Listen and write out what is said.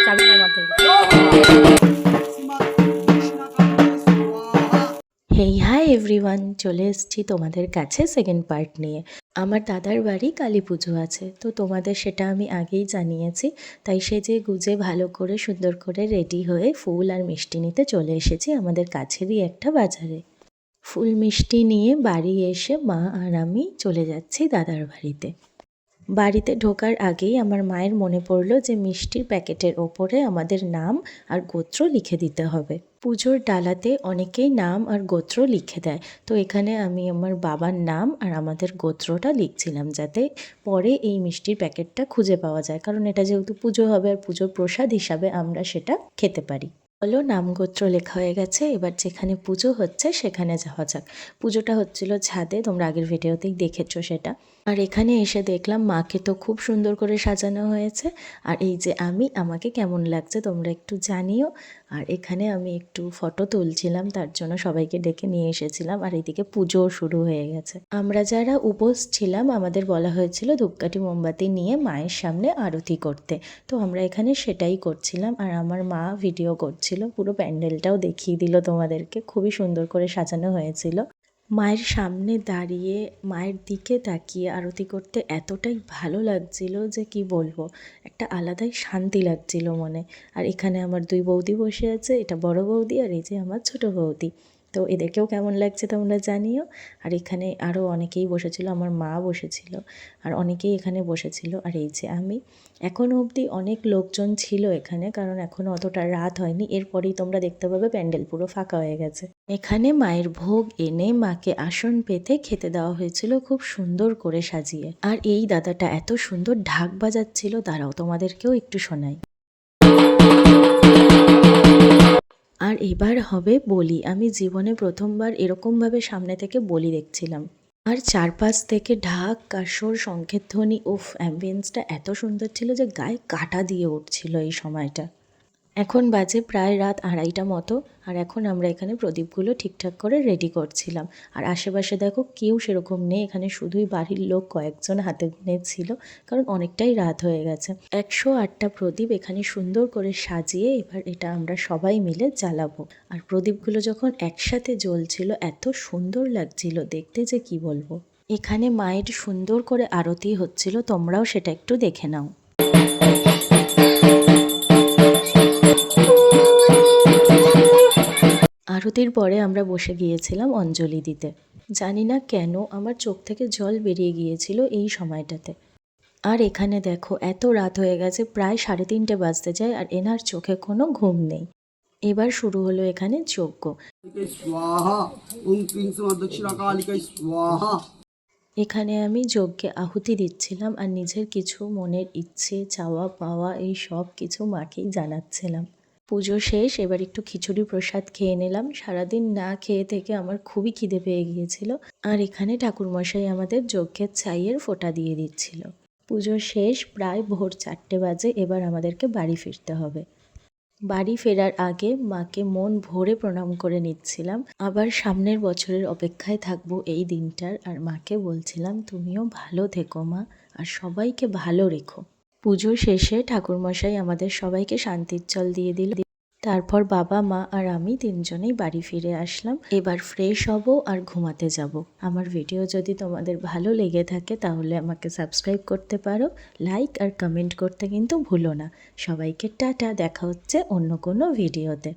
চাবি নাই মারতে। হেই হাই এভরিওয়ান, চলে এসেছি তোমাদের কাছে সেকেন্ড পার্ট নিয়ে। আমার দাদার বাড়ি কালী পুজো আছে, তো তোমাদের সেটা আমি আগেই জানিয়েছি। তাই সেজে গুজে ভালো করে সুন্দর করে রেডি হয়ে ফুল আর মিষ্টি নিতে চলে এসেছি আমাদের কাছেরই একটা বাজারে। ফুল মিষ্টি নিয়ে বাড়ি এসে মা আর আমি চলে যাচ্ছি দাদার বাড়িতে। বাড়িতে ঢোকার আগেই আমার মায়ের মনে পড়লো যে মিষ্টির প্যাকেটের ওপরে আমাদের নাম আর গোত্র লিখে দিতে হবে। পুজোর ডালাতে অনেকেই নাম আর গোত্র লিখে দেয়, তো এখানে আমি আমার বাবার নাম আর আমাদের গোত্রটা লিখছিলাম, যাতে পরে এই মিষ্টির প্যাকেটটা খুঁজে পাওয়া যায়, কারণ এটা যেহেতু পুজো হবে আর পুজোর প্রসাদ হিসাবে আমরা সেটা খেতে পারি। হলো, নাম গোত্র লেখা হয়ে গেছে, এবার যেখানে পুজো হচ্ছে সেখানে যাওয়া যাক। পুজোটা হচ্ছিল ছাদে, তোমরা আগের ভিডিওতেই দেখেছো সেটা। আর এখানে এসে দেখলাম মাকে তো খুব সুন্দর করে সাজানো হয়েছে। আর এই যে আমাকে কেমন লাগছে তোমরা একটু জানিও। আর এখানে আমি একটু ফটো তুলছিলাম, তার জন্য সবাইকে ডেকে নিয়ে এসেছিলাম। আর এইদিকে পুজোও শুরু হয়ে গেছে। আমরা যারা উপোস ছিলাম আমাদের বলা হয়েছিল ধূপকাঠি মোমবাতি নিয়ে মায়ের সামনে আরতি করতে, তো আমরা এখানে সেটাই করছিলাম। আর আমার মা ভিডিও করছিল, পুরো প্যান্ডেলটাও দেখিয়ে দিল তোমাদেরকে, খুবই সুন্দর করে সাজানো হয়েছিল। মায়ের সামনে দাঁড়িয়ে মায়ের দিকে তাকিয়ে আরতি করতে এতটাই ভালো লাগছিল যে কি বলবো, একটা আলাদাই শান্তি লাগছিল মনে। আর এখানে আমার দুই বৌদি বসে আছে, এটা বড় বৌদি আর এই যে আমার ছোট বৌদি। তো এদেরকেও কেমন লাগছে তোমরা জানিও। আর এখানে আরও অনেকেই বসেছিল, আমার মা বসেছিল আর অনেকেই এখানে বসেছিল। আর এই যে আমি, এখনও অবধি অনেক লোকজন ছিল এখানে, কারণ এখনও অতটা রাত হয়নি। এরপরেই তোমরা দেখতে পাবে প্যান্ডেল পুরো ফাঁকা হয়ে গেছে। এখানে মায়ের ভোগ এনে মাকে আসন পেতে খেতে দেওয়া হয়েছিল, খুব সুন্দর করে সাজিয়ে। আর এই দাদাটা এত সুন্দর ঢাক বাজাচ্ছিল, দাঁড়াও তোমাদেরকেও একটু শোনাই। আর এবার হবে বলি। আমি জীবনে প্রথমবার এরকমভাবে সামনে থেকে বলি দেখছিলাম। আর চারপাশ থেকে ঢাক, কাসর, শঙ্খের ধ্বনি, অ্যাম্বিয়েন্সটা এত সুন্দর ছিল যে গায়ে কাঁটা দিয়ে উঠছিল এই সময়টা। এখন বাজে প্রায় রাত 2:30টা মতো। আর এখন আমরা এখানে প্রদীপগুলো ঠিকঠাক করে রেডি করছিলাম। আর আশেপাশে দেখো কেউ সেরকম নেই, এখানে শুধুই বাড়ির লোক কয়েকজন হাতে গুনে ছিল, কারণ অনেকটাই রাত হয়ে গেছে। 108টা প্রদীপ এখানে সুন্দর করে সাজিয়ে এবার এটা আমরা সবাই মিলে জ্বালাবো। আর প্রদীপগুলো যখন একসাথে জ্বলছিল এত সুন্দর লাগছিল দেখতে যে কি বলবো। এখানে মায়ের সুন্দর করে আরতি হচ্ছিল, তোমরাও সেটা একটু দেখে নাও। আরতির পরে আমরা বসে গিয়েছিলাম অঞ্জলি দিতে। জানি না কেন আমার চোখ থেকে জল বেরিয়ে গিয়েছিল এই সময়টাতে। আর এখানে দেখো এত রাত হয়ে গেছে, প্রায় 3:30 বাজতে যায়, আর এনার চোখে কোনো ঘুম নেই। এবার শুরু হলো এখানে যজ্ঞ। এখানে আমি যজ্ঞে আহুতি দিচ্ছিলাম আর নিজের কিছু মনের ইচ্ছে, চাওয়া পাওয়া এই সব কিছু মাকেই জানাচ্ছিলাম। পুজো শেষ, এবার একটু খিচুড়ি প্রসাদ খেয়ে নিলাম। সারাদিন না খেয়ে থেকে আমার খুবই খিদে পেয়ে গিয়েছিল। আর এখানে ঠাকুরমশাই আমাদের যজ্ঞের ছাইয়ের ফোঁটা দিয়ে দিচ্ছিল। পুজো শেষ, প্রায় ভোর 4টে বাজে। এবার আমাদেরকে বাড়ি ফিরতে হবে। বাড়ি ফেরার আগে মাকে মন ভরে প্রণাম করে নিচ্ছিলাম। আবার সামনের বছরের অপেক্ষায় থাকবো এই দিনটার। আর মাকে বলছিলাম তুমিও ভালো থেকো মা, আর সবাইকে ভালো রেখো। পুজো শেষে ঠাকুরমশাই আমাদের সবাইকে শান্তির জল দিয়ে দিল। তারপর বাবা, মা আর আমি 3জনেই বাড়ি ফিরে আসলাম। এবার ফ্রেশ হব আর ঘুমাতে যাব। আমার ভিডিও যদি তোমাদের ভালো লেগে থাকে তাহলে আমাকে সাবস্ক্রাইব করতে পারো, লাইক আর কমেন্ট করতে কিন্তু ভুলো না। সবাইকে টাটা, দেখা হচ্ছে অন্য কোনো ভিডিওতে।